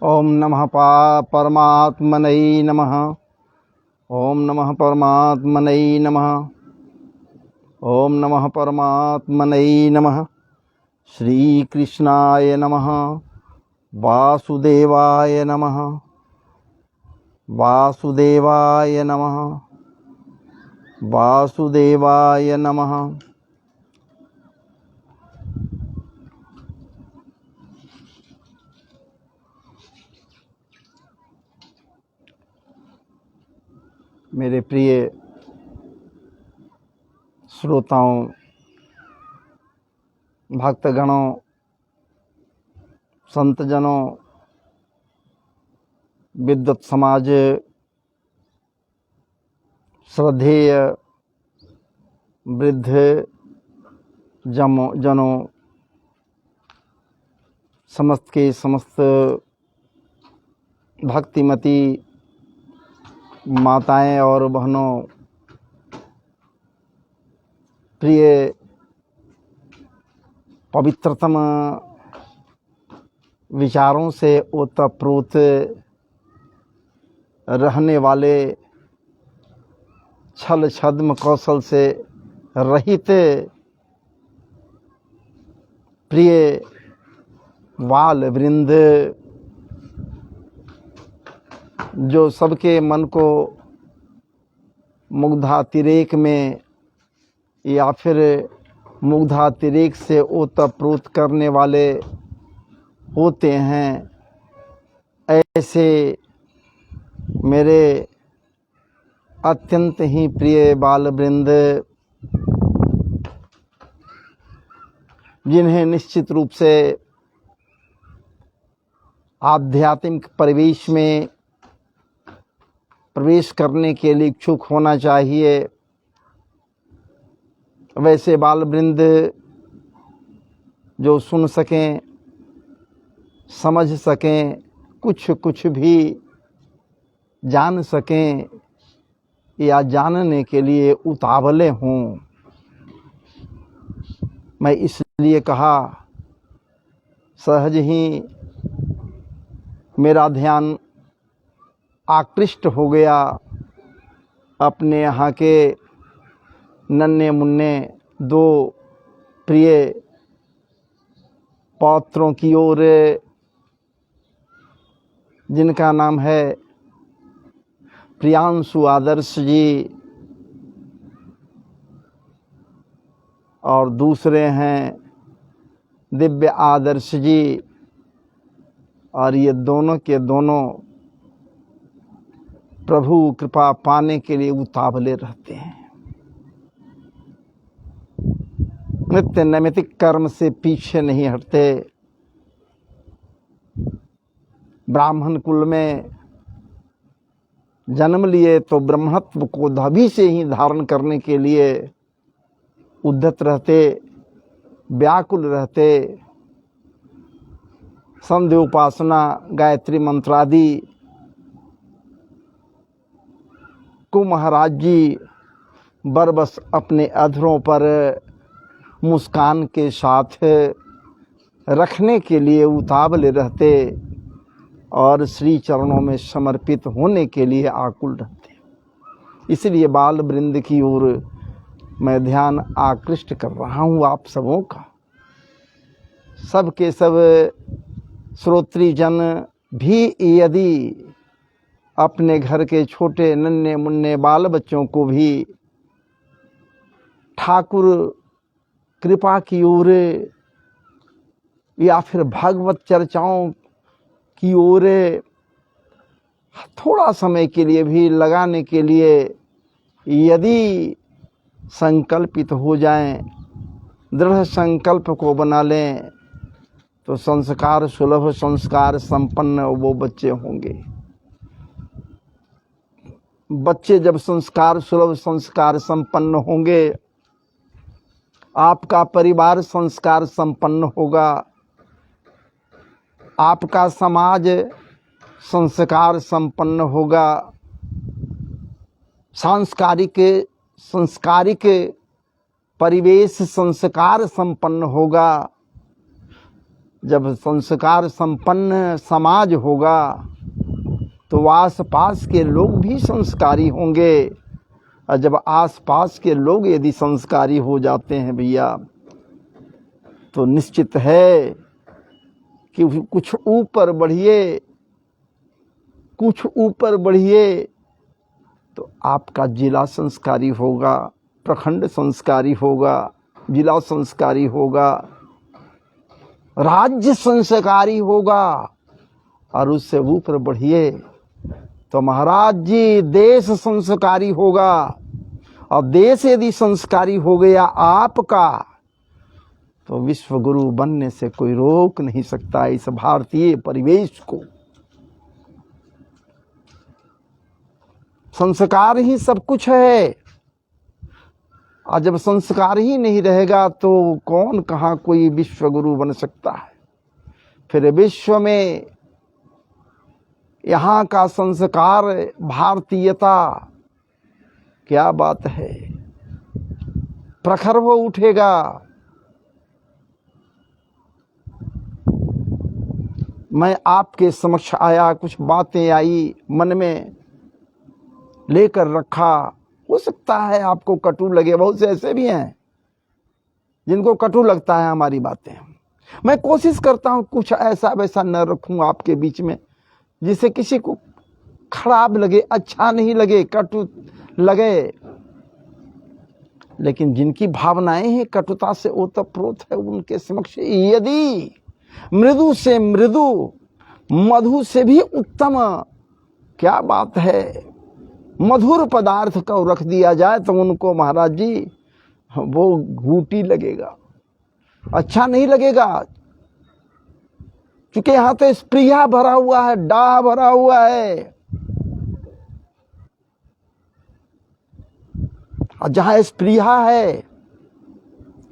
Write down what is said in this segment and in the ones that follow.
ओम नमः परमात्मनै नमः। ओम नमः परमात्मनै नमः। ओम नमः परमात्मनै नमः। श्री कृष्णाय नमः। वासुदेवाय नमः। वासुदेवाय नमः। वासुदेवाय नमः। मेरे प्रिय श्रोताओं, भक्तगणों, संतजनों, विद्वत समाज, श्रद्धेय वृद्ध जनों, समस्त के समस्त भक्तिमती माताएं और बहनों, प्रिय पवित्रतम विचारों से ओतप्रोत रहने वाले, छल छद्म कौशल से रहित प्रिय बाल वृंद, जो सबके मन को मुग्धातिरेक में या फिर मुग्धातिरेक से ओतप्रोत करने वाले होते हैं, ऐसे मेरे अत्यंत ही प्रिय बाल वृंद, जिन्हें निश्चित रूप से आध्यात्मिक परिवेश में प्रवेश करने के लिए इच्छुक होना चाहिए, वैसे बाल वृंद जो सुन सकें, समझ सकें, कुछ भी जान सकें या जानने के लिए उतावले हों। मैं इसलिए कहा, सहज ही मेरा ध्यान आकृष्ट हो गया अपने यहाँ के नन्हे मुन्ने दो प्रिय पौत्रों की ओर, जिनका नाम है प्रियांशु आदर्श जी और दूसरे हैं दिव्य आदर्श जी, और ये दोनों के दोनों प्रभु कृपा पाने के लिए उतावले रहते हैं। नित्य नैमित्तिक कर्म से पीछे नहीं हटते। ब्राह्मण कुल में जन्म लिए तो ब्रह्मत्व को धभी से ही धारण करने के लिए उद्यत रहते, व्याकुल रहते। संध्या उपासना, गायत्री मंत्रादि को महाराज जी बरबस अपने अधरों पर मुस्कान के साथ रखने के लिए उतावले रहते और श्री चरणों में समर्पित होने के लिए आकुल रहते। इसलिए बाल वृंद की ओर मैं ध्यान आकृष्ट कर रहा हूँ आप सबों का। सब के सब श्रोत्री जन भी यदि अपने घर के छोटे नन्हे मुन्ने बाल बच्चों को भी ठाकुर कृपा की ओर या फिर भागवत चर्चाओं की ओर थोड़ा समय के लिए भी लगाने के लिए यदि संकल्पित हो जाएं, दृढ़ संकल्प को बना लें, तो संस्कार सुलभ, संस्कार संपन्न वो बच्चे होंगे। बच्चे जब संस्कार सुलभ, संस्कार संपन्न होंगे, आपका परिवार संस्कार संपन्न होगा, आपका समाज संस्कार संपन्न होगा, सांस्कारिक परिवेश संस्कार संपन्न होगा। जब संस्कार संपन्न समाज होगा तो आसपास के लोग भी संस्कारी होंगे, और जब आसपास के लोग यदि संस्कारी हो जाते हैं भैया, तो निश्चित है कि कुछ ऊपर बढ़िए, कुछ ऊपर बढ़िए तो आपका जिला संस्कारी होगा, प्रखंड संस्कारी होगा, जिला संस्कारी होगा, राज्य संस्कारी होगा, और उससे ऊपर बढ़िए तो महाराज जी देश संस्कारी होगा। और देश यदि संस्कारी हो गया आपका, तो विश्व गुरु बनने से कोई रोक नहीं सकता इस भारतीय परिवेश को। संस्कार ही सब कुछ है, और जब संस्कार ही नहीं रहेगा तो कौन कहाँ कोई विश्व गुरु बन सकता है। फिर विश्व में यहाँ का संस्कार, भारतीयता, क्या बात है, प्रखर हो उठेगा। मैं आपके समक्ष आया, कुछ बातें आई मन में लेकर रखा। हो सकता है आपको कटु लगे, बहुत से ऐसे भी हैं जिनको कटु लगता है हमारी बातें। मैं कोशिश करता हूं कुछ ऐसा वैसा न रखूं आपके बीच में जिसे किसी को खराब लगे, अच्छा नहीं लगे, कटु लगे। लेकिन जिनकी भावनाएं हैं कटुता से ओतप्रोत है, उनके समक्ष यदि मृदु से मृदु, मधु से भी उत्तम, क्या बात है, मधुर पदार्थ को रख दिया जाए तो उनको महाराज जी वो घूटी लगेगा, अच्छा नहीं लगेगा। क्योंकि यहां तो स्प्रिया भरा हुआ है, डाह भरा हुआ है, और जहां स्प्रिया है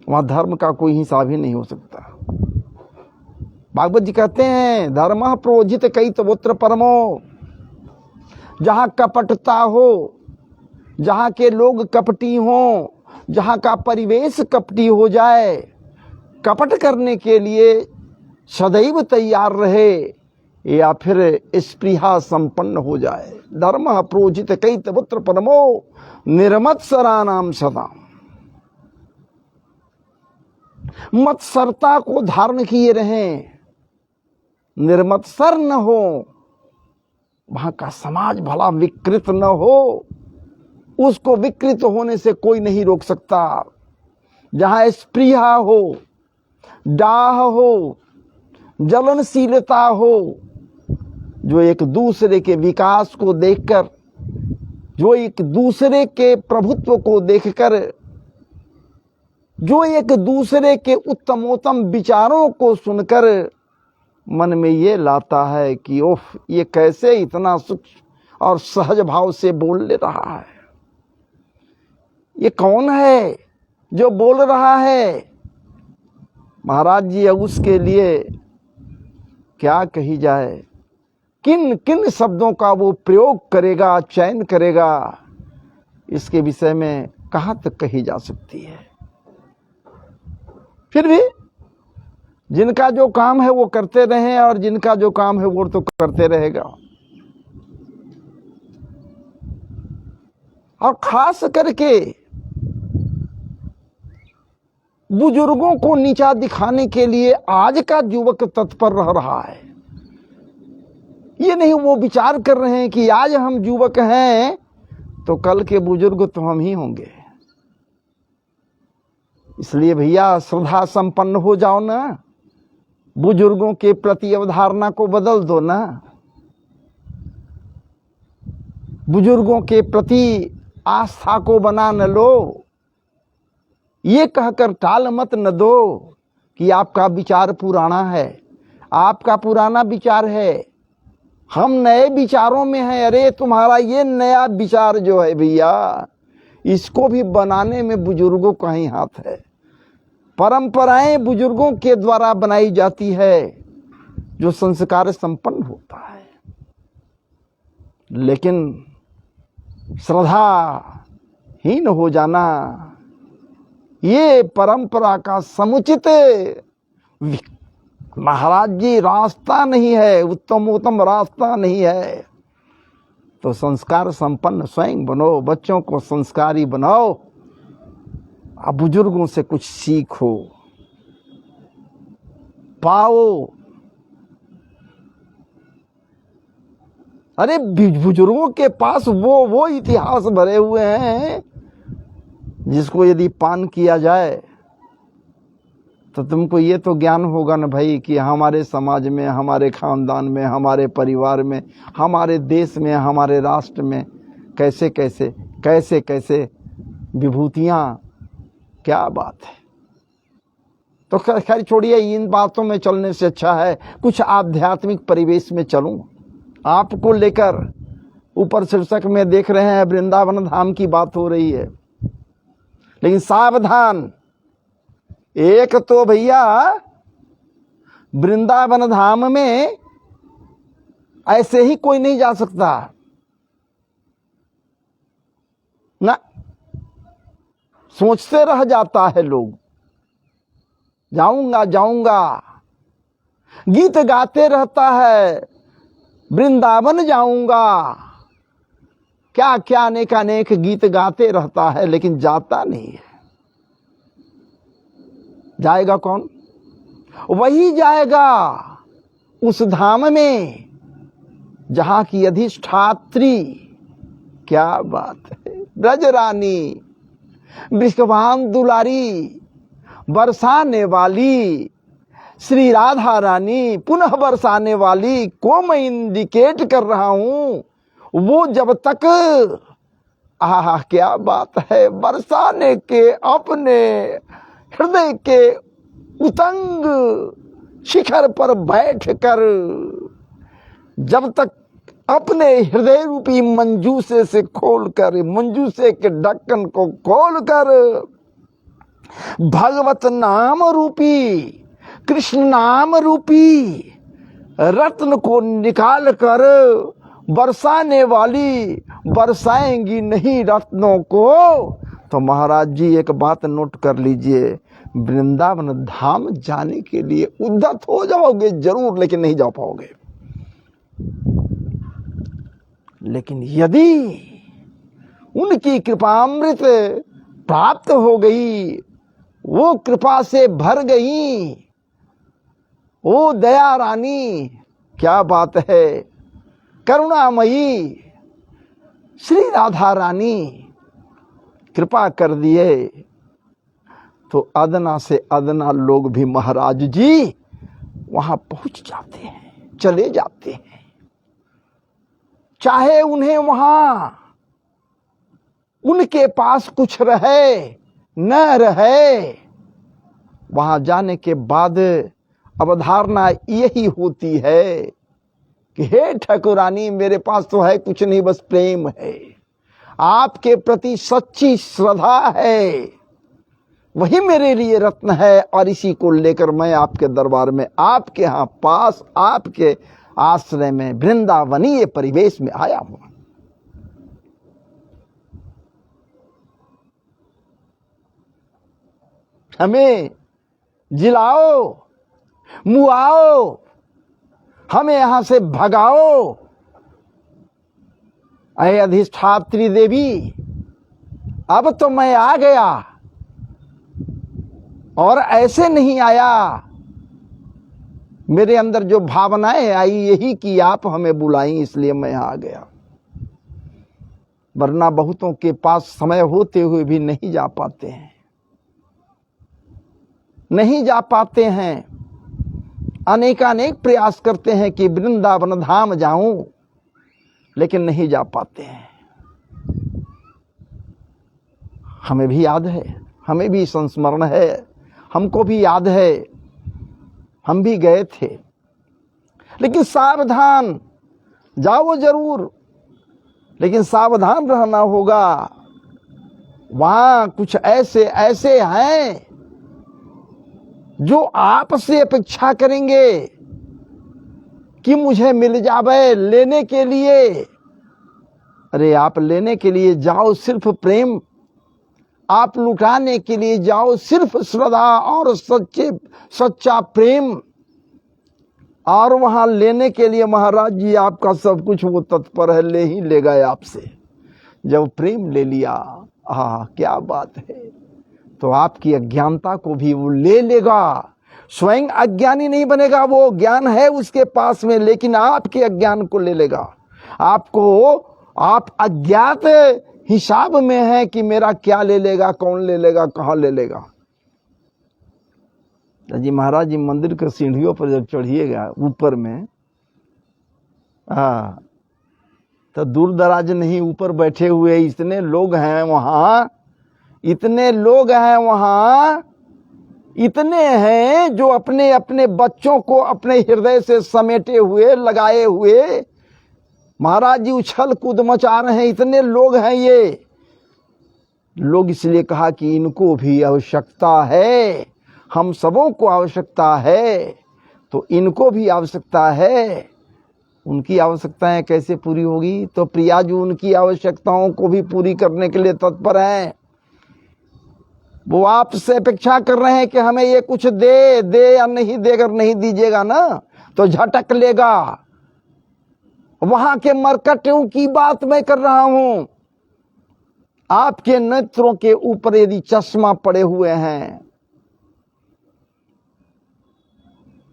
वहां धर्म का कोई हिसाब ही नहीं हो सकता। भागवत जी कहते हैं धर्म प्रोजित कई तवोत्र परमो। जहां कपटता हो, जहां के लोग कपटी हों, जहां का परिवेश कपटी हो जाए, कपट करने के लिए सदैव तैयार रहे, या फिर स्पृहा संपन्न हो जाए। धर्म प्रोजित कई तवोत्र परमो निर्मत्सराणाम सदा। मत्सरता को धारण किए रहें, निर्मत्सर न हो, वहां का समाज भला विकृत न हो, उसको विकृत होने से कोई नहीं रोक सकता। जहां स्पृहा हो, डाह हो, जलनशीलता हो, जो एक दूसरे के विकास को देखकर, जो एक दूसरे के प्रभुत्व को देखकर, जो एक दूसरे के उत्तमोत्तम विचारों को सुनकर मन में ये लाता है कि ओह ये कैसे इतना सूक्ष्म और सहज भाव से बोल ले रहा है, ये कौन है जो बोल रहा है। महाराज जी उसके लिए क्या कही जाए, किन किन शब्दों का वो प्रयोग करेगा, चयन करेगा, इसके विषय में कहाँ तक कही जा सकती है। फिर भी जिनका जो काम है वो करते रहें, और जिनका जो काम है वो तो करते रहेगा। और खास करके बुजुर्गों को नीचा दिखाने के लिए आज का युवक तत्पर रह रहा है। ये नहीं वो विचार कर रहे हैं कि आज हम युवक हैं तो कल के बुजुर्ग तो हम ही होंगे। इसलिए भैया श्रद्धा संपन्न हो जाओ ना, बुजुर्गों के प्रति अवधारणा को बदल दो ना, बुजुर्गों के प्रति आस्था को बना न लो। ये कहकर टाल मत न दो कि आपका विचार पुराना है, आपका पुराना विचार है, हम नए विचारों में हैं। अरे तुम्हारा ये नया विचार जो है भैया, इसको भी बनाने में बुजुर्गों का ही हाथ है। परंपराएं बुजुर्गों के द्वारा बनाई जाती है, जो संस्कार संपन्न होता है। लेकिन श्रद्धा हीन हो जाना, ये परंपरा का समुचित महाराज जी रास्ता नहीं है, उत्तम रास्ता नहीं है, तो संस्कार संपन्न स्वयं बनो, बच्चों को संस्कारी बनाओ, अब बुजुर्गों से कुछ सीखो, पाओ। अरे बुजुर्गों के पास वो इतिहास भरे हुए हैं जिसको यदि पान किया जाए तो तुमको ये तो ज्ञान होगा ना भाई कि हमारे समाज में, हमारे खानदान में, हमारे परिवार में, हमारे देश में, हमारे राष्ट्र में कैसे कैसे कैसे कैसे विभूतियाँ, क्या बात है। तो खैर छोड़िए, इन बातों में चलने से अच्छा है कुछ आध्यात्मिक परिवेश में चलूं। आपको लेकर ऊपर शीर्षक में देख रहे हैं वृंदावन धाम की बात हो रही है, लेकिन सावधान, एक तो भैया वृंदावन धाम में ऐसे ही कोई नहीं जा सकता ना, सोचते रह जाता है लोग जाऊंगा जाऊंगा, गीत गाते रहता है वृंदावन जाऊंगा, क्या क्या अनेक गीत गाते रहता है, लेकिन जाता नहीं है। जाएगा कौन? वही जाएगा उस धाम में जहां की अधिष्ठात्री, क्या बात है, ब्रजरानी, वृषभान दुलारी, बरसाने वाली श्री राधा रानी, पुनः बरसाने वाली को मैं इंडिकेट कर रहा हूं। वो जब तक क्या बात है, बरसाने के अपने हृदय के उतंग शिखर पर बैठकर जब तक अपने हृदय रूपी मंजूसे से खोलकर, मंजूसे के ढक्कन को खोलकर भगवत नाम रूपी, कृष्ण नाम रूपी रत्न को निकाल कर बरसाने वाली बरसाएंगी नहीं रत्नों को, तो महाराज जी एक बात नोट कर लीजिए, वृंदावन धाम जाने के लिए उद्यत हो जाओगे जरूर, लेकिन नहीं जा पाओगे। लेकिन यदि उनकी कृपामृत प्राप्त हो गई, वो कृपा से भर गई, वो दया रानी, क्या बात है, करुणामयी श्री राधा रानी कृपा कर दिए, तो अदना से अदना लोग भी महाराज जी वहां पहुंच जाते हैं, चले जाते हैं, चाहे उन्हें वहां उनके पास कुछ रहे न रहे। वहां जाने के बाद अवधारणा यही होती है कि हे ठाकुरानी, मेरे पास तो है कुछ नहीं, बस प्रेम है, आपके प्रति सच्ची श्रद्धा है, वही मेरे लिए रत्न है, और इसी को लेकर मैं आपके दरबार में, आपके यहां पास, आपके आश्रय में, वृंदावनीय परिवेश में आया हूं। हमें जिलाओ, मुआओ, हमें यहां से भगाओ। अरे अधिष्ठात्री देवी, अब तो मैं आ गया, और ऐसे नहीं आया, मेरे अंदर जो भावनाएं आई यही कि आप हमें बुलाई, इसलिए मैं आ गया, वरना बहुतों के पास समय होते हुए भी नहीं जा पाते हैं, नहीं जा पाते हैं, अनेकानेक प्रयास करते हैं कि वृंदावन धाम जाऊं, लेकिन नहीं जा पाते हैं। हमें भी याद है, हमें भी संस्मरण है, हमको भी याद है, हम भी गए थे, लेकिन सावधान, जाओ जरूर, लेकिन सावधान रहना होगा। वहां कुछ ऐसे ऐसे हैं जो आपसे अपेक्षा करेंगे कि मुझे मिल जावे लेने के लिए। अरे आप लेने के लिए जाओ सिर्फ प्रेम, आप लुटाने के लिए जाओ सिर्फ श्रद्धा और सच्चा प्रेम। और वहां लेने के लिए महाराज जी आपका सब कुछ वो तत्पर है, ले ही ले गए आपसे। जब प्रेम ले लिया, क्या बात है, तो आपकी अज्ञानता को भी वो ले लेगा। स्वयं अज्ञानी नहीं बनेगा, वो ज्ञान है उसके पास में, लेकिन आपके अज्ञान को ले लेगा। आपको, आप अज्ञात हिसाब में है कि मेरा क्या ले लेगा, कौन ले लेगा, कहां ले लेगा। जी महाराज जी मंदिर के सीढ़ियों पर जब चढ़िएगा ऊपर में, तो दूर दराज नहीं, ऊपर बैठे हुए इतने लोग हैं वहां, इतने लोग हैं वहां, इतने हैं जो अपने अपने बच्चों को अपने हृदय से समेटे हुए, लगाए हुए महाराज जी उछल कूद मचा रहे हैं। इतने लोग हैं ये लोग, इसलिए कहा कि इनको भी आवश्यकता है, हम सबों को आवश्यकता है, तो इनको भी आवश्यकता है। उनकी आवश्यकताएं कैसे पूरी होगी? तो प्रिया जी उनकी आवश्यकताओं को भी पूरी करने के लिए तत्पर हैं। वो आपसे अपेक्षा कर रहे हैं कि हमें ये कुछ दे या नहीं दे। अगर नहीं दीजिएगा ना तो झटक लेगा। वहां के मरकटों की बात मैं कर रहा हूं। आपके नेत्रों के ऊपर यदि चश्मा पड़े हुए हैं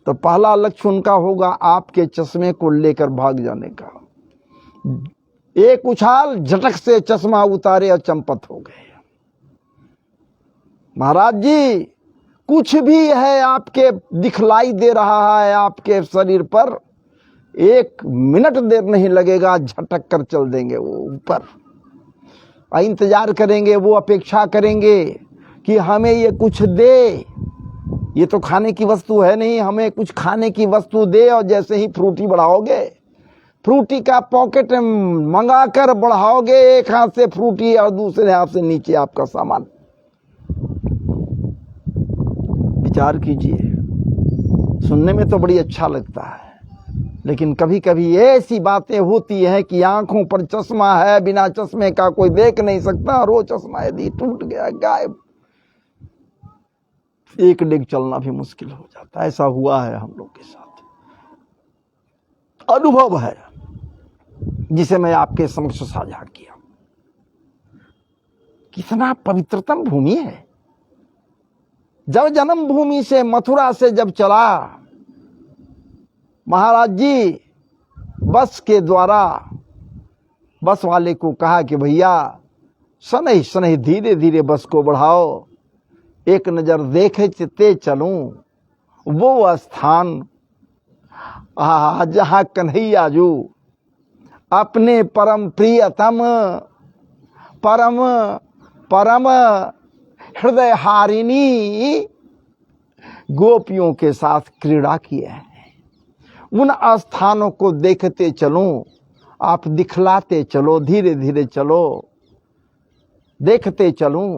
तो पहला लक्ष्य उनका होगा आपके चश्मे को लेकर भाग जाने का। एक उछाल, झटक से चश्मा उतारे और चंपत हो गए। महाराज जी कुछ भी है आपके दिखलाई दे रहा है आपके शरीर पर, 1 मिनट देर नहीं लगेगा, झटक कर चल देंगे वो ऊपर। इंतजार करेंगे, वो अपेक्षा करेंगे कि हमें ये कुछ दे। ये तो खाने की वस्तु है नहीं, हमें कुछ खाने की वस्तु दे। और जैसे ही फ्रूटी बढ़ाओगे, फ्रूटी का पॉकेट मंगाकर बढ़ाओगे, एक हाथ से फ्रूटी और दूसरे हाथ से नीचे आपका सामान। विचार कीजिए। सुनने में तो बड़ी अच्छा लगता है, लेकिन कभी कभी ऐसी बातें होती हैं कि आंखों पर चश्मा है, बिना चश्मे का कोई देख नहीं सकता, और वो चश्मा यदि टूट गया, गायब, एक डेग चलना भी मुश्किल हो जाता है। ऐसा हुआ है हम लोग के साथ, अनुभव है जिसे मैं आपके समक्ष साझा किया। कितना पवित्रतम भूमि है। जब जन्मभूमि से, मथुरा से जब चला, महाराज जी बस के द्वारा बस वाले को कहा कि भैया शनैः शनैः धीरे धीरे बस को बढ़ाओ, एक नजर देखते चलूं वो स्थान जहां कन्हैया जो अपने परम प्रियतम, परम परम हृदय हारिणी गोपियों के साथ क्रीड़ा किए हैं। उन स्थानों को देखते चलूं, आप दिखलाते चलो, धीरे धीरे चलो, देखते चलूं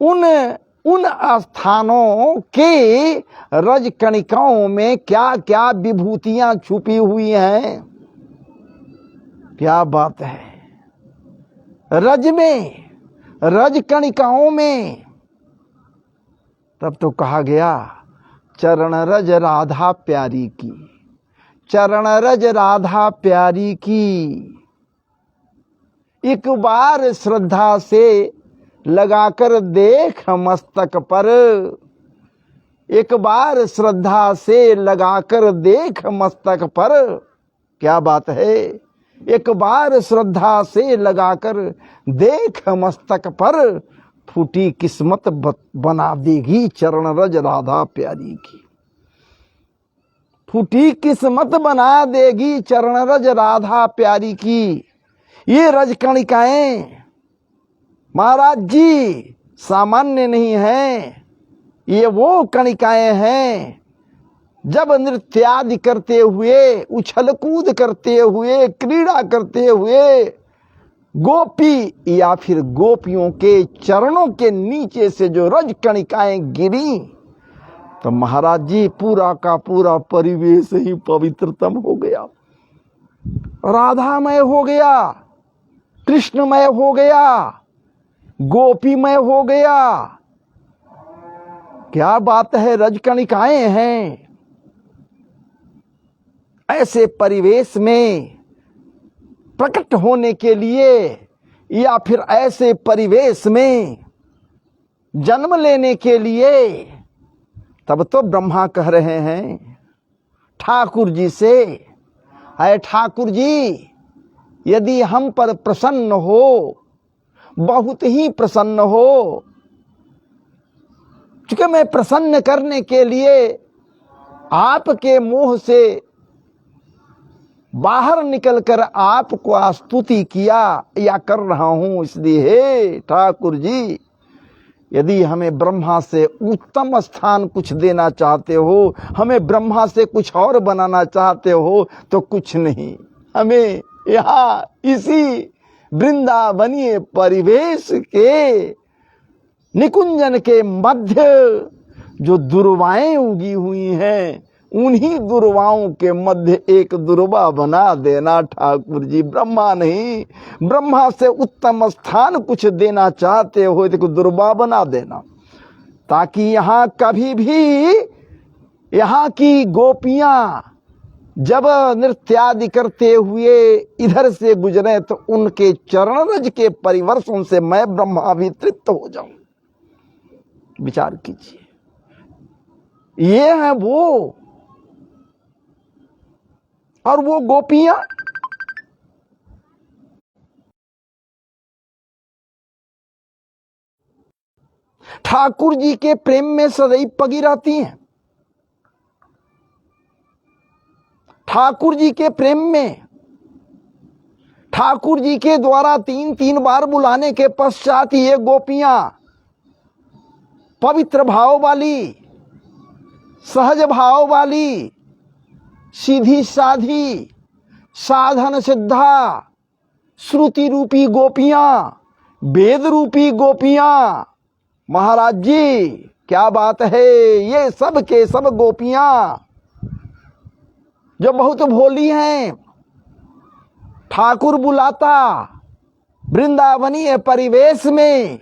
उन स्थानों के रजकणिकाओं में क्या क्या विभूतियां छुपी हुई हैं। क्या बात है। रज में, रजकणिकाओं में। तब तो कहा गया चरण रज राधा प्यारी की, चरण रज राधा प्यारी की, एक बार श्रद्धा से लगाकर देख मस्तक पर, एक बार श्रद्धा से लगाकर देख मस्तक पर। क्या बात है। एक बार श्रद्धा से लगाकर देख मस्तक पर, फूटी किस्मत बना देगी चरण रज राधा प्यारी की। फूटी किस्मत बना देगी चरण रज राधा प्यारी की। ये रजकणिकाएं महाराज जी सामान्य नहीं हैं। ये वो कणिकाएं हैं जब नृत्यादि करते हुए, उछल कूद करते हुए, क्रीड़ा करते हुए गोपी या फिर गोपियों के चरणों के नीचे से जो रजकणिकाएं गिरी, तो महाराज जी पूरा का पूरा परिवेश ही पवित्रतम हो गया, राधामय हो गया, कृष्णमय हो गया, गोपीमय हो गया। क्या बात है। रजकणिकाएं हैं। ऐसे परिवेश में प्रकट होने के लिए या फिर ऐसे परिवेश में जन्म लेने के लिए, तब तो ब्रह्मा कह रहे हैं ठाकुर जी से, है ठाकुर जी यदि हम पर प्रसन्न हो, बहुत ही प्रसन्न हो, क्योंकि मैं प्रसन्न करने के लिए आपके मुंह से बाहर निकलकर आपको स्तुति किया या कर रहा हूं, इसलिए हे ठाकुर जी यदि हमें ब्रह्मा से उत्तम स्थान कुछ देना चाहते हो, हमें ब्रह्मा से कुछ और बनाना चाहते हो, तो कुछ नहीं, हमें यहाँ इसी वृंदावनीय परिवेश के निकुंजन के मध्य जो दुर्वाएं उगी हुई हैं, उन्हीं दुर्वाओं के मध्य एक दुर्वा बना देना ठाकुर जी। ब्रह्मा नहीं, ब्रह्मा से उत्तम स्थान कुछ देना चाहते हो तो दुर्वा बना देना, ताकि यहाँ कभी भी यहाँ की गोपियां जब नृत्यादि करते हुए इधर से गुजरे तो उनके चरण रज के परिवर्षण से मैं ब्रह्मा भी तृप्त हो जाऊं। विचार कीजिए, ये है वो, और वो गोपियां ठाकुर जी के प्रेम में सदैव पगी रहती हैं। ठाकुर जी के प्रेम में, ठाकुर जी के द्वारा 3-3 बार बुलाने के पश्चात ये गोपियां पवित्र भाव वाली, सहज भाव वाली, सीधी साधी, साधन सिद्धा, श्रुति रूपी गोपियां, वेद रूपी गोपियां, महाराज जी क्या बात है, ये सब के सब गोपियां जो बहुत भोली हैं, ठाकुर बुलाता वृंदावनीय परिवेश में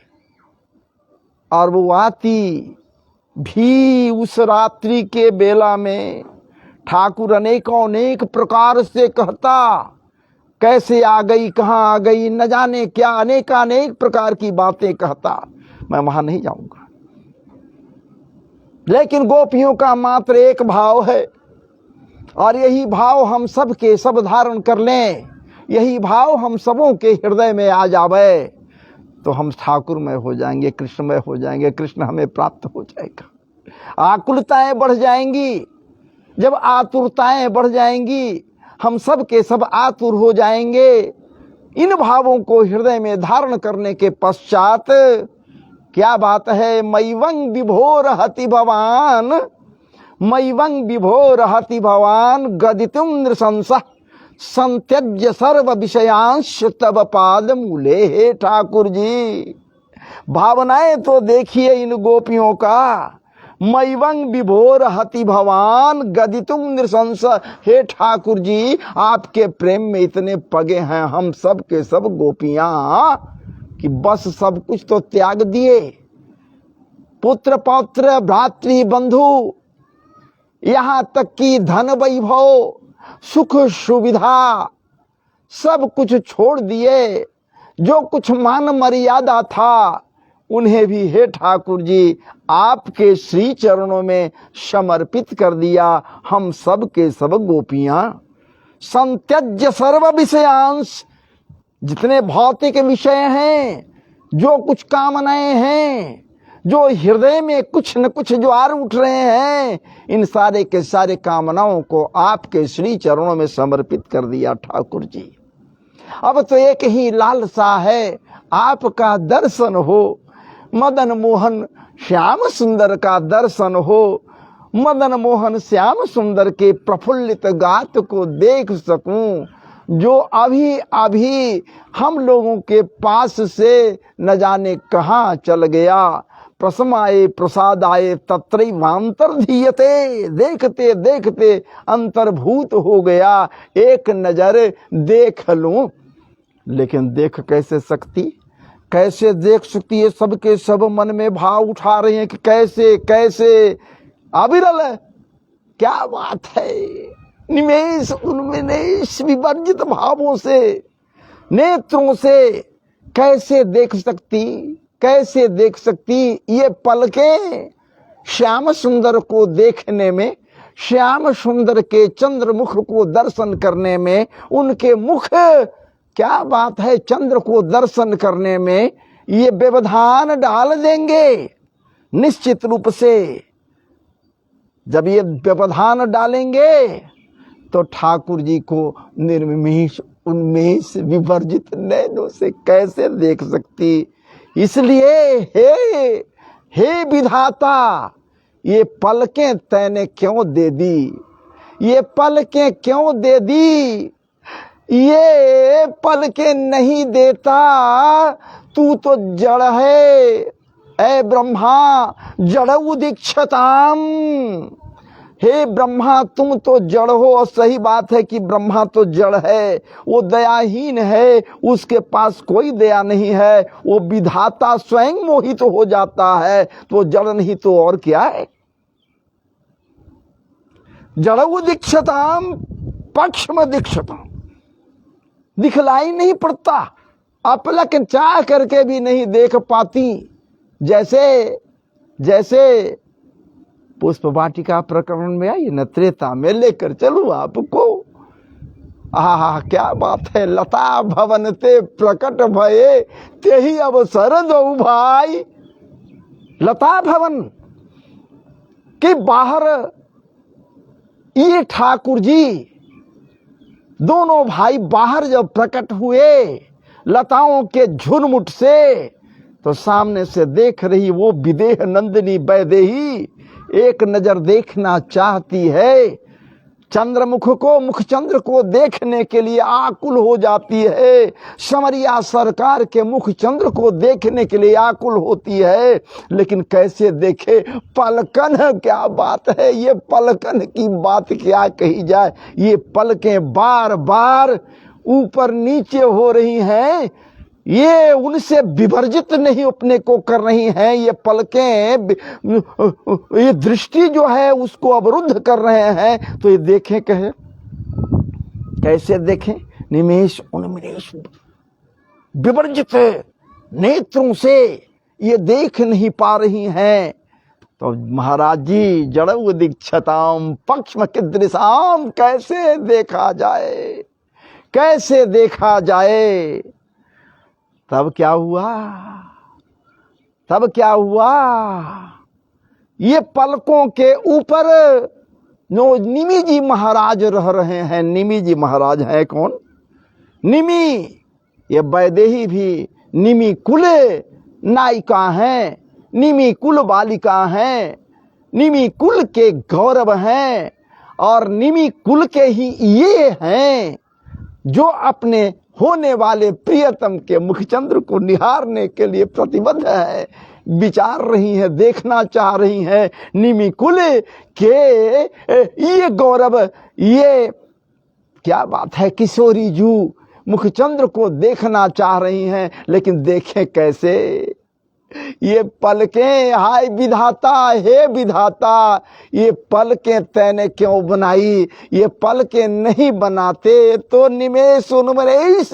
और वो आती भी उस रात्रि के बेला में, ठाकुर अनेक प्रकार से कहता, कैसे आ गई, कहाँ आ गई, न जाने क्या अनेक प्रकार की बातें कहता। मैं वहां नहीं जाऊंगा, लेकिन गोपियों का मात्र एक भाव है, और यही भाव हम सब के सब धारण कर लें, यही भाव हम सबों के हृदय में आ जावे, तो हम ठाकुरमय हो जाएंगे, कृष्णमय हो जाएंगे, कृष्ण हमें प्राप्त हो जाएगा। आकुलताएं बढ़ जाएंगी, जब आतुरताएं बढ़ जाएंगी, हम सब के सब आतुर हो जाएंगे। इन भावों को हृदय में धारण करने के पश्चात क्या बात है, मैवं विभोर हति भवान, मैवं विभोर हति भवान गदितुम नृशंसः संत्यज्य सर्व विषयांश तब पाद मूले। हे ठाकुर जी, भावनाएं तो देखिए इन गोपियों का, मैवं विभोर हति भवान गदितुम नृशंस। हे ठाकुर जी, आपके प्रेम में इतने पगे हैं हम सब के सब गोपियां कि बस सब कुछ तो त्याग दिए, पुत्र पौत्र भ्रातृ बंधु, यहां तक कि धन वैभव सुख सुविधा सब कुछ छोड़ दिए, जो कुछ मान मर्यादा था उन्हें भी हे ठाकुर जी आपके श्री चरणों में समर्पित कर दिया। हम सब के सब गोपियां संत्यज्य सर्व विषयांश, जितने भौतिक विषय हैं, जो कुछ कामनाएं हैं, जो हृदय में कुछ न कुछ ज्वार उठ रहे हैं, इन सारे के सारे कामनाओं को आपके श्री चरणों में समर्पित कर दिया ठाकुर जी। अब तो एक ही लालसा है, आपका दर्शन हो, मदन मोहन श्याम सुंदर का दर्शन हो, मदन मोहन श्याम सुंदर के प्रफुल्लित गात को देख सकूं, जो अभी अभी हम लोगों के पास से न जाने कहां चल गया। प्रसमाए प्रसादाए तत्रैवांतर्धीयते, देखते देखते अंतर्भूत हो गया, एक नजर देख लूं। लेकिन देख कैसे सकती, कैसे देख सकती है? सबके सब मन में भाव उठा रहे हैं कि कैसे कैसे, अविरल क्या बात है, निमेष उन्मेष विवर्जित भावों से, नेत्रों से कैसे देख सकती ये पलकें श्याम सुंदर को देखने में, श्याम सुंदर के चंद्रमुख को दर्शन करने में, उनके मुख, क्या बात है, चंद्र को दर्शन करने में ये व्यवधान डाल देंगे निश्चित रूप से। जब ये व्यवधान डालेंगे तो ठाकुर जी को निर्निमेष उन्मेष विवर्जित नैनों से कैसे देख सकती। इसलिए हे विधाता, ये पलकें तैने क्यों दे दी, ये पलकें क्यों दे दी, ये पलकें नहीं देता तू तो जड़ है। ए ब्रह्मा जड़ऊ दीक्षताम, हे ब्रह्मा तुम तो जड़ हो। और सही बात है कि ब्रह्मा तो जड़ है, वो दयाहीन है, उसके पास कोई दया नहीं है, वो विधाता स्वयं मोहित तो हो जाता है, तो जड़ नहीं तो और क्या है। जड़ऊ दीक्षताम पक्षम दीक्षताम, दिखलाई नहीं पड़ता, अपलक चाह करके भी नहीं देख पाती। जैसे पुष्प वाटिका प्रकरण में आई न, त्रेता में लेकर चलूं आपको। आहा क्या बात है। लता भवन ते प्रकट भये ते ही अवसर दो भाई। लता भवन के बाहर ये ठाकुर जी दोनों भाई बाहर जब प्रकट हुए लताओं के झुरमुट से, तो सामने से देख रही वो विदेह नंदिनी वैदेही एक नजर देखना चाहती है। चंद्रमुख को, मुखचंद्र को देखने के लिए आकुल हो जाती है। समरिया सरकार के मुखचंद्र को देखने के लिए आकुल होती है, लेकिन कैसे देखे। पलकन, क्या बात है, ये पलकन की बात क्या कही जाए। ये पलकें बार बार ऊपर नीचे हो रही हैं, ये उनसे विवर्जित नहीं अपने को कर रही हैं। ये पलकें, ये दृष्टि जो है उसको अवरुद्ध कर रहे हैं। तो ये देखें कैसे देखें। निमेष उन्मेष विवर्जित नेत्रों से ये देख नहीं पा रही हैं। तो महाराज जी जड़ऊ दीक्षताम पक्ष्म कीदृशाम, कैसे देखा जाए, कैसे देखा जाए। तब क्या हुआ, ये पलकों के ऊपर जो निमि जी महाराज रह रहे हैं। निमि जी महाराज है कौन? निमि, ये वैदेही भी निमि कुल नायिका हैं, निमि कुल बालिका हैं, निमि कुल के गौरव हैं। और निमि कुल के ही ये हैं जो अपने होने वाले प्रियतम के मुखचंद्र को निहारने के लिए प्रतिबद्ध है, विचार रही है, देखना चाह रही है। निमि कुल के ये गौरव, ये क्या बात है, किशोरी जू मुखचंद्र को देखना चाह रही हैं, लेकिन देखें कैसे। ये पलकें, हाय विधाता, हे विधाता, ये पलकें तैने क्यों बनाई। ये पलकें नहीं बनाते तो निमेष उन्मेष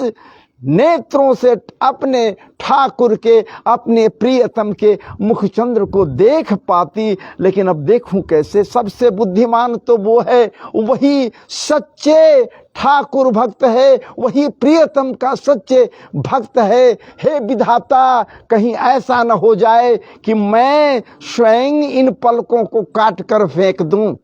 नेत्रों से अपने ठाकुर के, अपने प्रियतम के मुखचंद्र को देख पाती। लेकिन अब देखूं कैसे। सबसे बुद्धिमान तो वो है, वही सच्चे ठाकुर भक्त है, वही प्रियतम का सच्चे भक्त है। हे विधाता, कहीं ऐसा न हो जाए कि मैं स्वयं इन पलकों को काट कर फेंक दूं।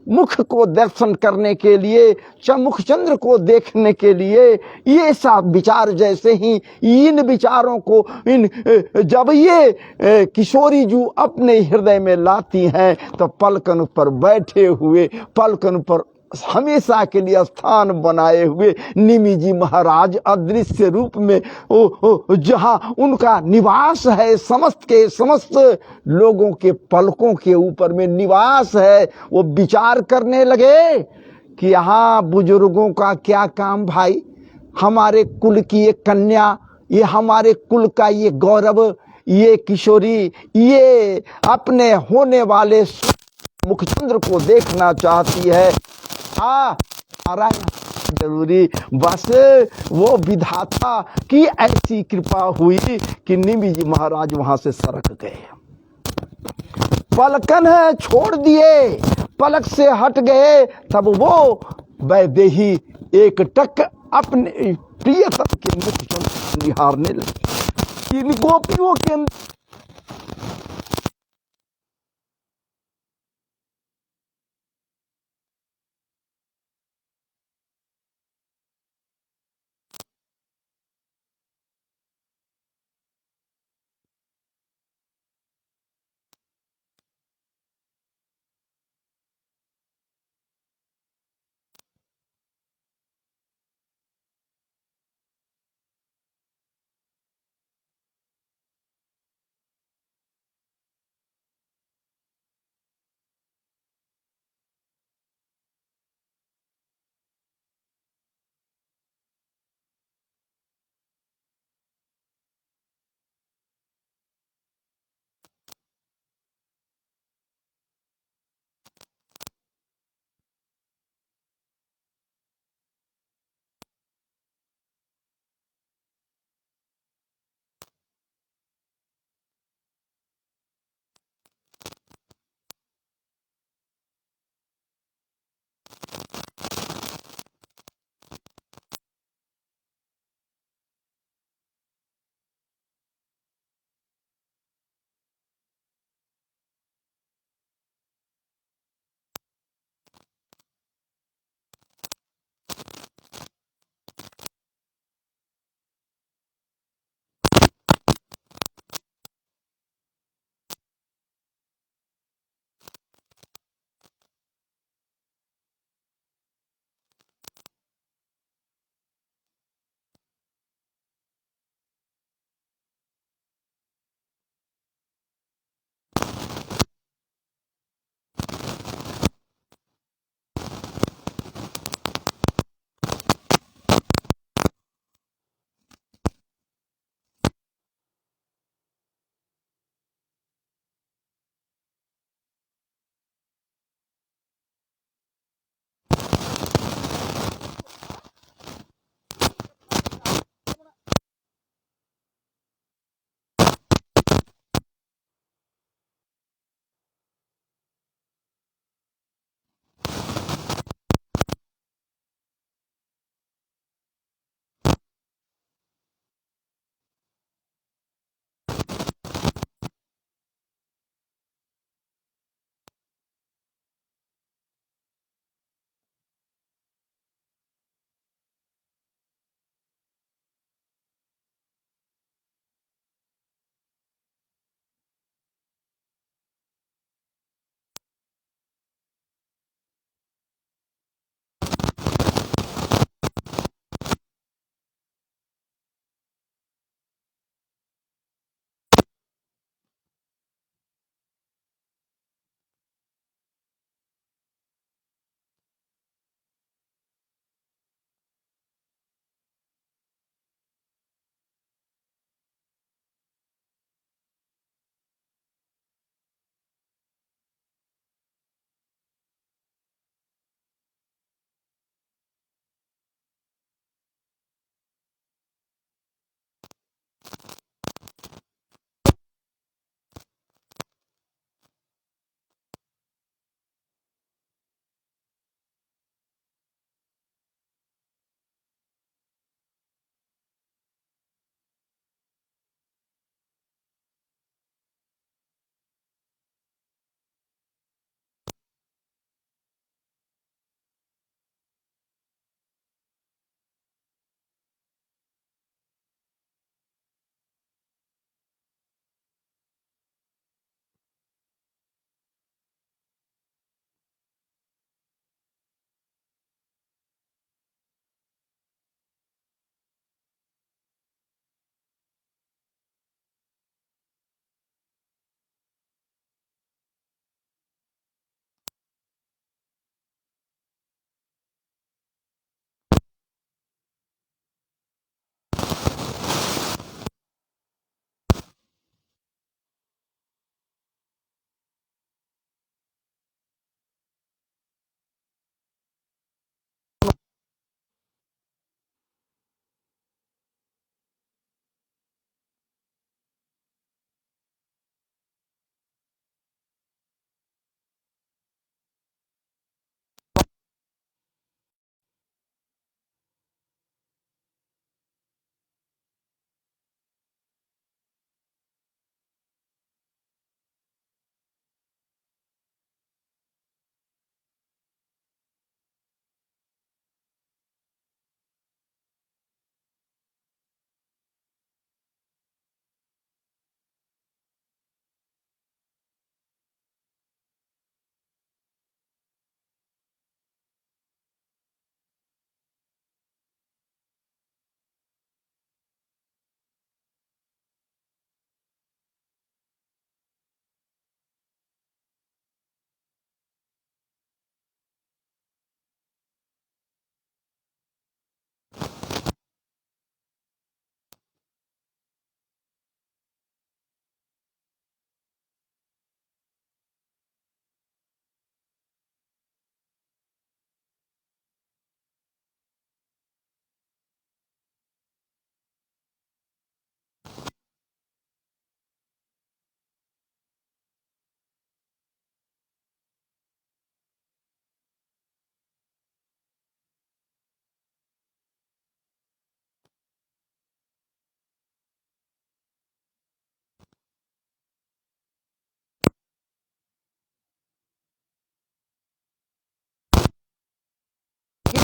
मुख को दर्शन करने के लिए, मुखचंद्र को देखने के लिए, ये सब विचार जैसे ही इन विचारों को जब ये किशोरी जू अपने हृदय में लाती हैं, तो पलकन पर बैठे हुए, पलकन पर हमेशा के लिए स्थान बनाए हुए निमि जी महाराज अदृश्य रूप में जहां उनका निवास है, समस्त के समस्त लोगों के पलकों के ऊपर में निवास है, वो विचार करने लगे कि यहाँ बुजुर्गों का क्या काम भाई। हमारे कुल की ये कन्या, ये हमारे कुल का ये गौरव, ये किशोरी, ये अपने होने वाले मुखचंद्र को देखना चाहती है। था हमारा यहाँ जरूरी, बस वो विधाता की ऐसी कृपा हुई कि निमि जी महाराज वहां से सरक गए। पलकन छोड़ दिए, पलक से हट गए, तब वो वैदेही एक टक अपने प्रियतम के मुख निहारने लगी। इन गोपियों के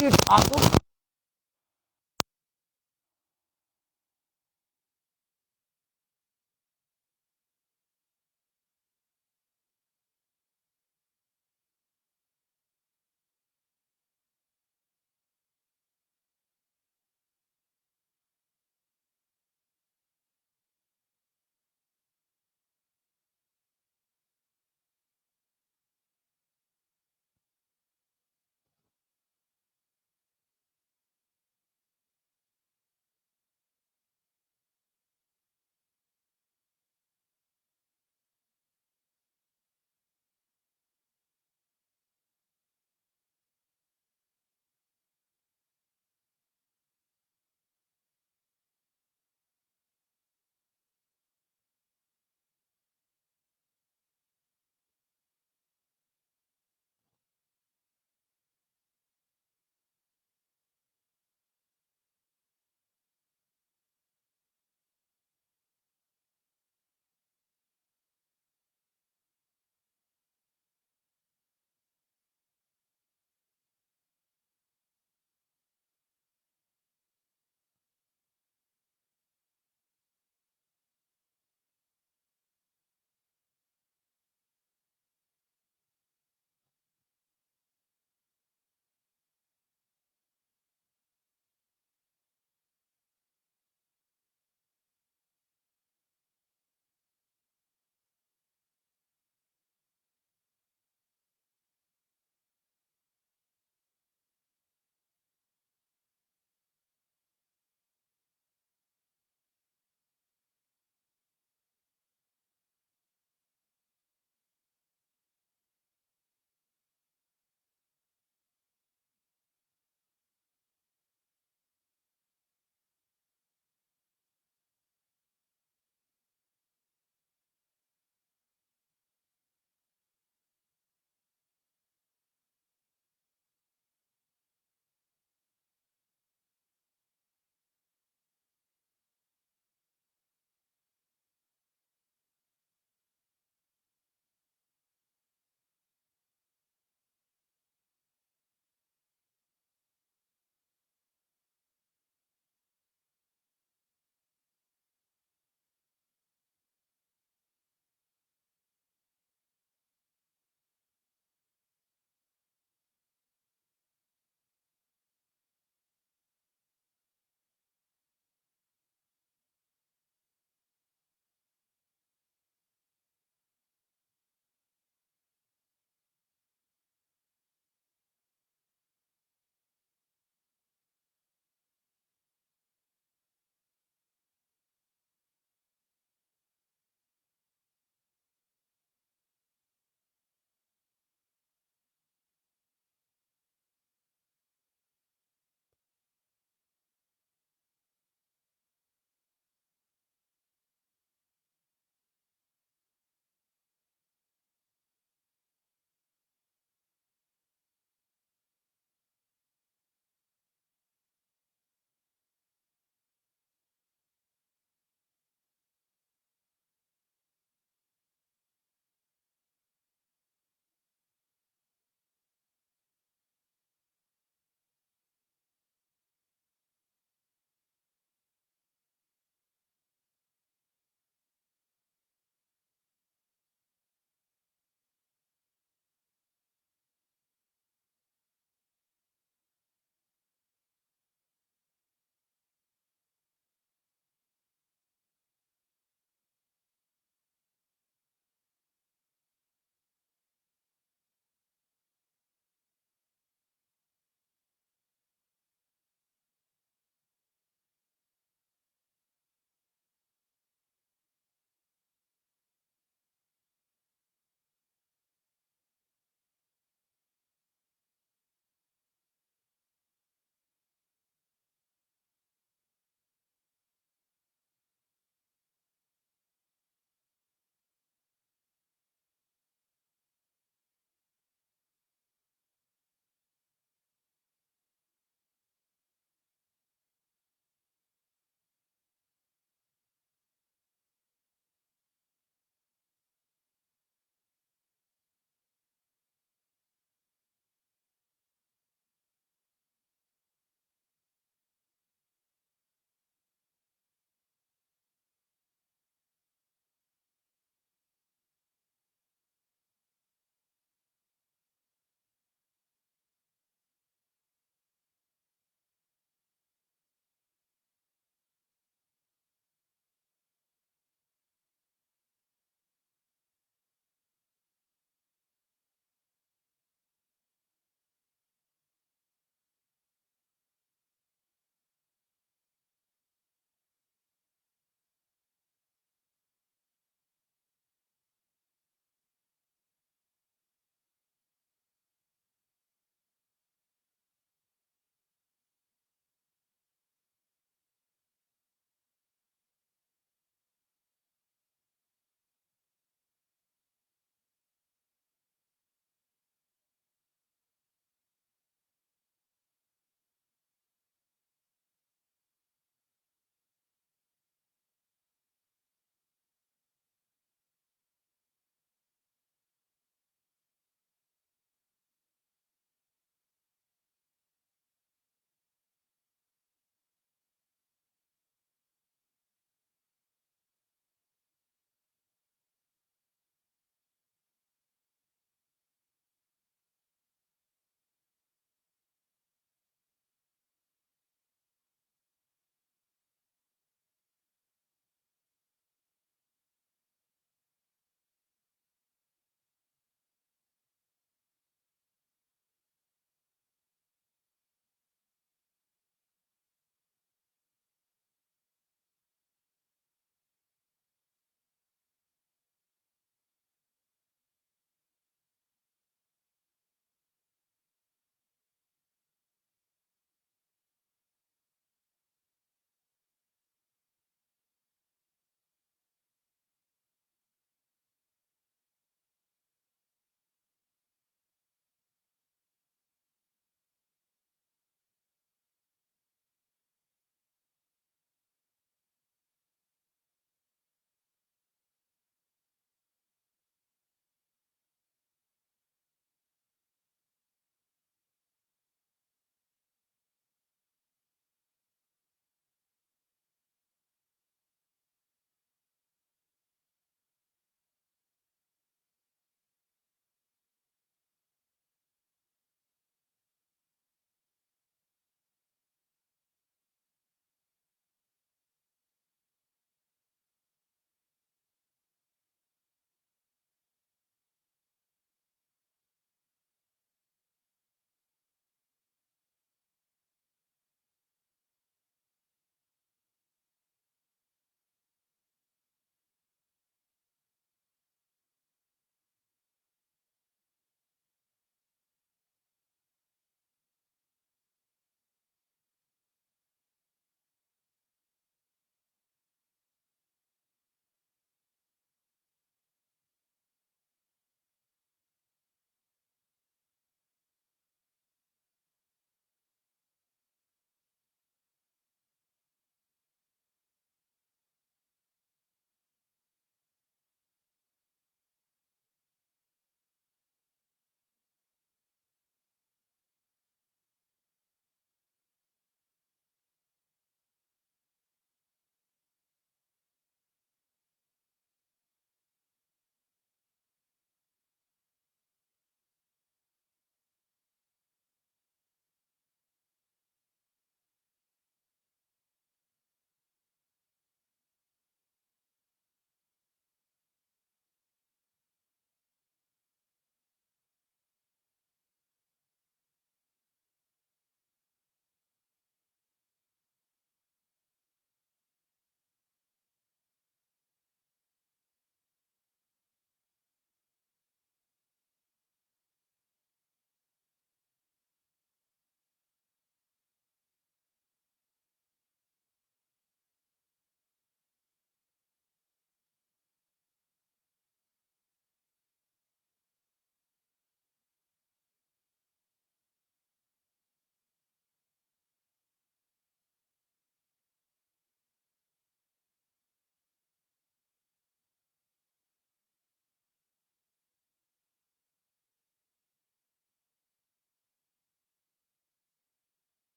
कि ठाकुर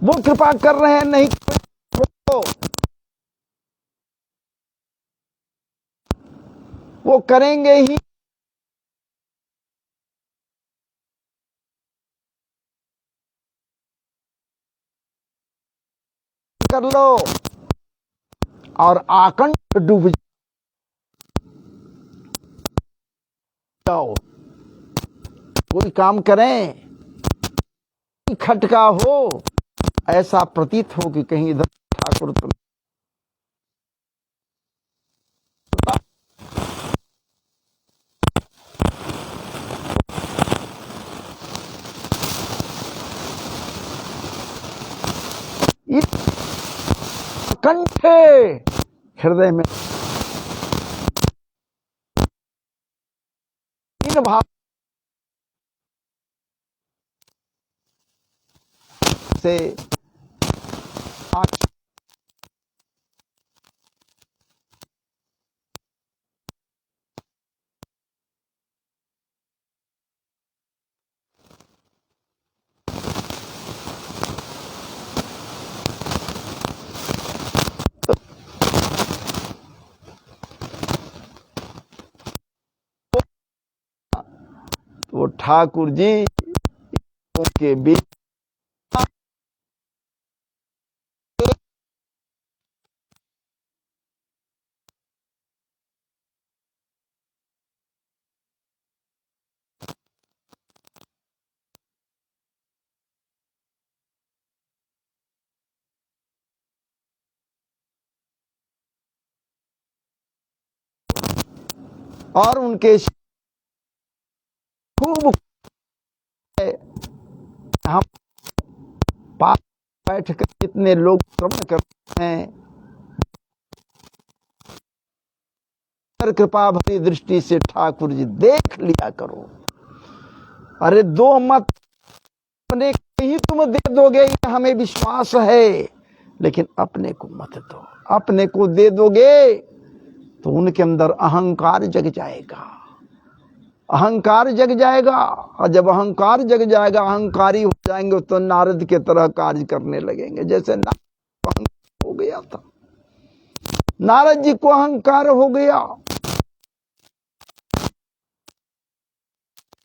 वो कृपा कर रहे हैं, नहीं तो वो करेंगे ही। कर लो और आकंठ डूब जाओ। कोई काम करें, खटका हो, ऐसा प्रतीत हो कि कहीं इधर ठाकुर तो कंठ हृदय में इन भाव से वो ठाकुर जी के बीच और उनके खूब हम पास बैठ कर कितने लोग श्रवण करते हैं, कृपा भरी दृष्टि से ठाकुर जी देख लिया करो। अरे दो मत, अपने ही तुम दे दोगे ये हमें विश्वास है, लेकिन अपने को मत दो। अपने को दे दोगे तो उनके अंदर अहंकार जग जाएगा, अहंकार जग जाएगा। और जब अहंकार जग जाएगा, अहंकारी हो जाएंगे, तो नारद के तरह कार्य करने लगेंगे। जैसे नारद हो गया था, नारद जी को अहंकार हो गया,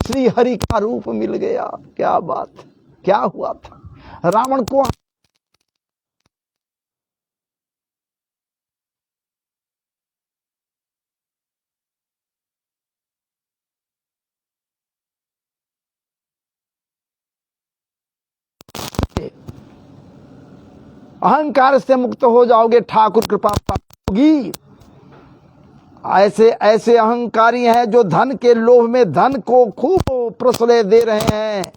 श्री हरि का रूप मिल गया। क्या बात, क्या हुआ था रावण को? अहंकार से मुक्त हो जाओगे, ठाकुर कृपा प्राप्त होगी। ऐसे ऐसे अहंकारी हैं जो धन के लोभ में धन को खूब प्रश्रय दे रहे हैं।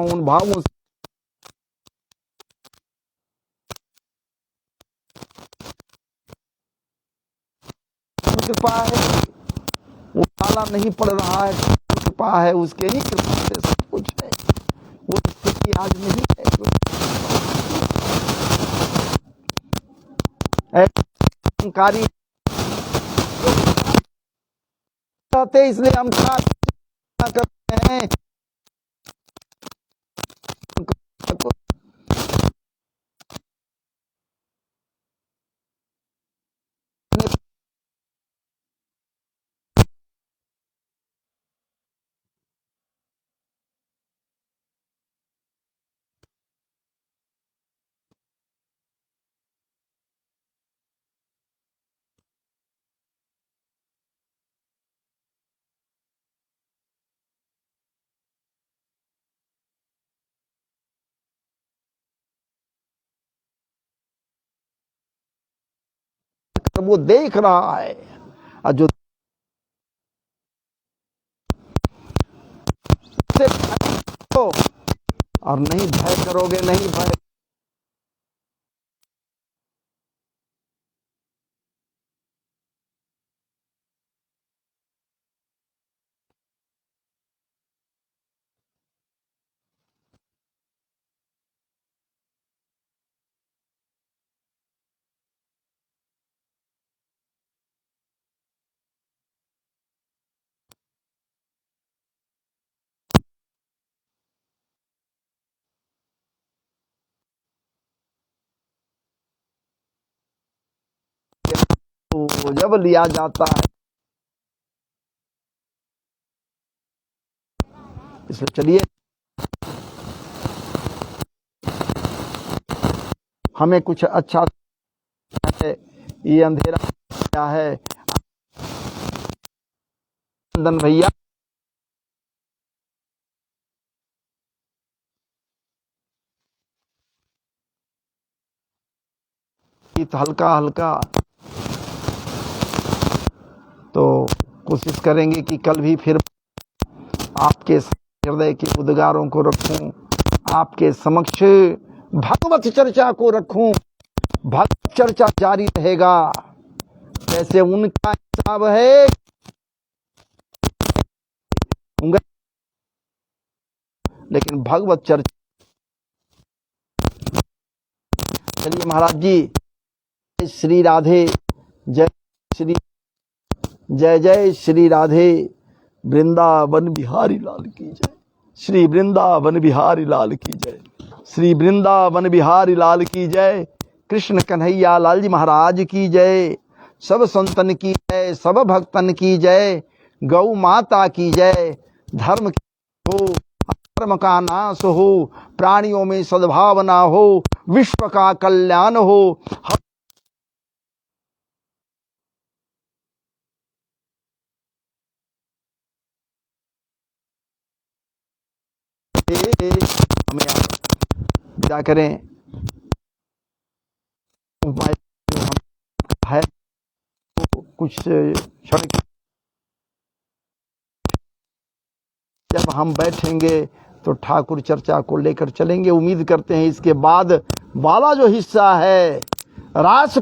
उन भावों से कृपा है, वो ताला नहीं पड़ रहा है, कृपा है, उसके ही कृपा से सब कुछ है। वो स्थिति आज नहीं है। अहंकारी रहते इसलिए हम करते हैं। वो देख रहा है, और जो और नहीं भय करोगे, नहीं भय को जब लिया जाता है, इसलिए चलिए हमें कुछ अच्छा है। ये अंधेरा क्या है, चंदन भैया हल्का हल्का, तो कोशिश करेंगे कि कल भी फिर आपके हृदय के उद्गारों को रखूं, आपके समक्ष भगवत चर्चा को रखूं। भगवत चर्चा जारी रहेगा, जैसे उनका हिसाब है लेकिन भगवत चर्चा। चलिए महाराज जी, श्री राधे, जय श्री, जय जय श्री राधे। वृंदावन बिहारी लाल की जय। श्री वृंदावन बिहारी लाल की जय। श्री वृंदावन बिहारी लाल की जय। कृष्ण कन्हैया लाल जी महाराज की जय। सब संतन की जय, सब भक्तन की जय। गौ माता की जय। धर्म हो, धर्म का नाश हो, प्राणियों में सद्भावना हो, विश्व का कल्याण हो। हमें विदा करें। है कुछ क्षण जब हम बैठेंगे तो ठाकुर चर्चा को लेकर चलेंगे। उम्मीद करते हैं इसके बाद वाला जो हिस्सा है रास